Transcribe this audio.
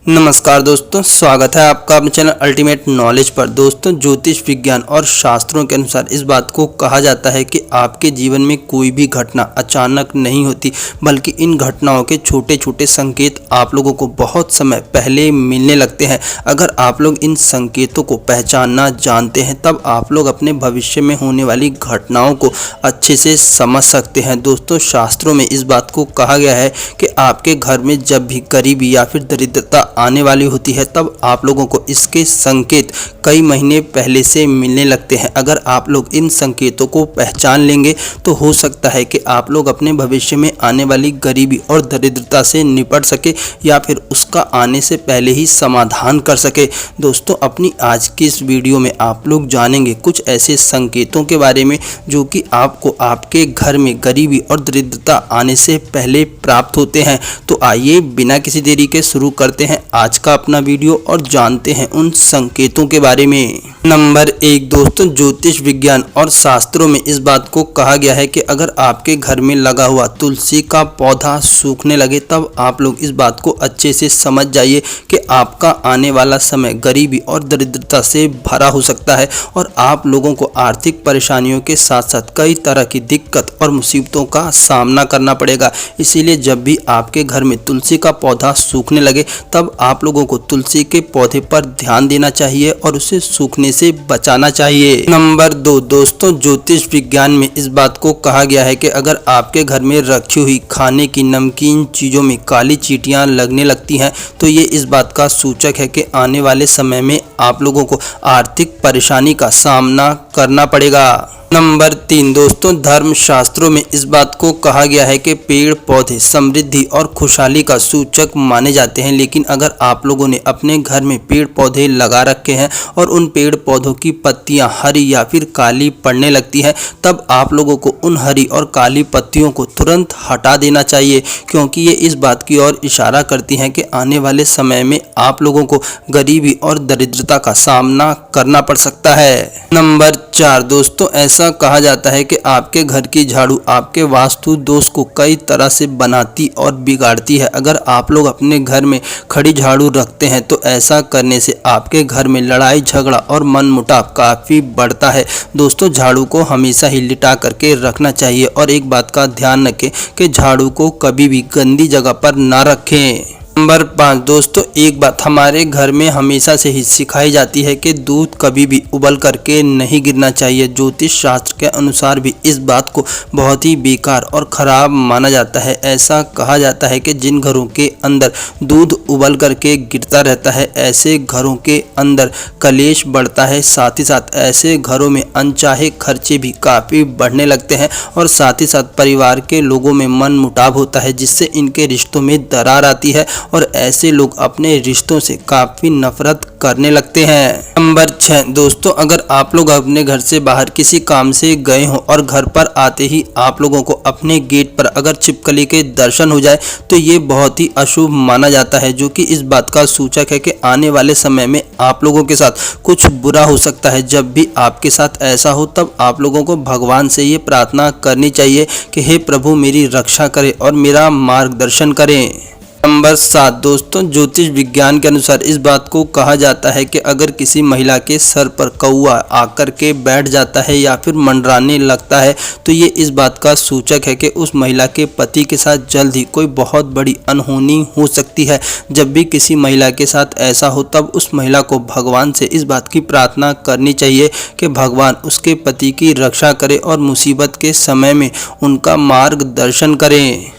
नमस्कार दोस्तों, स्वागत है आपका अपने चैनल अल्टीमेट नॉलेज पर। दोस्तों, ज्योतिष विज्ञान और शास्त्रों के अनुसार इस बात को कहा जाता है कि आपके जीवन में कोई भी घटना अचानक नहीं होती, बल्कि इन घटनाओं के छोटे छोटे संकेत आप लोगों को बहुत समय पहले मिलने लगते हैं। अगर आप लोग इन संकेतों को पहचानना जानते हैं, तब आप लोग अपने भविष्य में होने वाली घटनाओं को अच्छे से समझ सकते हैं। दोस्तों, शास्त्रों में इस बात को कहा गया है कि आपके घर में जब भी गरीबी या फिर दरिद्रता आने वाली होती है, तब आप लोगों को इसके संकेत कई महीने पहले से मिलने लगते हैं। अगर आप लोग इन संकेतों को पहचान लेंगे तो हो सकता है कि आप लोग अपने भविष्य में आने वाली गरीबी और दरिद्रता से निपट सके या फिर उसका आने से पहले ही समाधान कर सके। दोस्तों, अपनी आज की इस वीडियो में आप लोग जानेंगे कुछ ऐसे संकेतों के बारे में जो कि आपको आपके घर में गरीबी और दरिद्रता आने से पहले प्राप्त होते हैं। तो आइए बिना किसी देरी के शुरू करते हैं आज का अपना वीडियो और जानते हैं उन संकेतों के बारे में। नंबर 1 दोस्तों, ज्योतिष विज्ञान और शास्त्रों में इस बात को कहा गया है कि अगर आपके घर में लगा हुआ तुलसी का पौधा सूखने लगे, तब आप लोग इस बात को अच्छे से समझ जाइए कि आपका आने वाला समय गरीबी और दरिद्रता से भरा हो सकता है और आप लोगों को आर्थिक परेशानियों के साथ साथ कई तरह की दिक्कत और मुसीबतों का सामना करना पड़ेगा। इसीलिए जब भी आपके घर में तुलसी का पौधा सूखने लगे, तब आप लोगों को तुलसी के पौधे पर ध्यान देना चाहिए और उसे सूखने से बचाना चाहिए। नंबर 2 दोस्तों, ज्योतिष विज्ञान में इस बात को कहा गया है कि अगर आपके घर में रखी हुई खाने की नमकीन चीजों में काली चींटियां लगने लगती हैं, तो ये इस बात का सूचक है कि आने वाले समय में आप लोगों को आर्थिक परेशानी का सामना करना पड़ेगा। नंबर 3 दोस्तों, धर्म शास्त्रों में इस बात को कहा गया है कि पेड़ पौधे समृद्धि और खुशहाली का सूचक माने जाते हैं। लेकिन अगर आप लोगों ने अपने घर में पेड़ पौधे लगा रखे हैं और उन पेड़ पौधों की पत्तियां हरी या फिर काली पड़ने लगती हैं, तब आप लोगों को उन हरी और काली पत्तियों को तुरंत हटा देना चाहिए, क्योंकि ये इस बात की ओर इशारा करती हैं कि आने वाले समय में आप लोगों को गरीबी और दरिद्रता का सामना करना पड़ सकता है। नंबर 4 दोस्तों, ऐसा कहा जाता है कि आपके घर की झाड़ू आपके वास्तु दोष को कई तरह से बनाती और बिगाड़ती है। अगर आप लोग अपने घर में खड़ी झाड़ू रखते हैं, तो ऐसा करने से आपके घर में लड़ाई झगड़ा और मनमुटाव काफ़ी बढ़ता है। दोस्तों, झाड़ू को हमेशा ही लिटा करके रखना चाहिए और एक बात का ध्यान रखें कि झाड़ू को कभी भी गंदी जगह पर ना रखें। नंबर 5 दोस्तों, एक बात हमारे घर में हमेशा से ही सिखाई जाती है कि दूध कभी भी उबल करके नहीं गिरना चाहिए। ज्योतिष शास्त्र के अनुसार भी इस बात को बहुत ही बेकार और ख़राब माना जाता है। ऐसा कहा जाता है कि जिन घरों के अंदर दूध उबल करके गिरता रहता है, ऐसे घरों के अंदर कलेश बढ़ता है। साथ ही साथ ऐसे घरों में अनचाहे खर्चे भी काफ़ी बढ़ने लगते हैं और साथ ही साथ परिवार के लोगों में मन मुटाव होता है, जिससे इनके रिश्तों में दरार आती है और ऐसे लोग अपने रिश्तों से काफ़ी नफरत करने लगते हैं। नंबर 6 दोस्तों, अगर आप लोग अपने घर से बाहर किसी काम से गए हो और घर पर आते ही आप लोगों को अपने गेट पर अगर छिपकली के दर्शन हो जाए, तो ये बहुत ही अशुभ माना जाता है, जो कि इस बात का सूचक है कि आने वाले समय में आप लोगों के साथ कुछ बुरा हो सकता है। जब भी आपके साथ ऐसा हो, तब आप लोगों को भगवान से ये प्रार्थना करनी चाहिए कि हे प्रभु, मेरी रक्षा करें और मेरा मार्गदर्शन करें। नंबर 7 दोस्तों, ज्योतिष विज्ञान के अनुसार इस बात को कहा जाता है कि अगर किसी महिला के सर पर कौवा आकर के बैठ जाता है या फिर मंडराने लगता है, तो ये इस बात का सूचक है कि उस महिला के पति के साथ जल्द ही कोई बहुत बड़ी अनहोनी हो सकती है। जब भी किसी महिला के साथ ऐसा हो, तब उस महिला को भगवान से इस बात की प्रार्थना करनी चाहिए कि भगवान उसके पति की रक्षा करे और मुसीबत के समय में उनका मार्गदर्शन करें।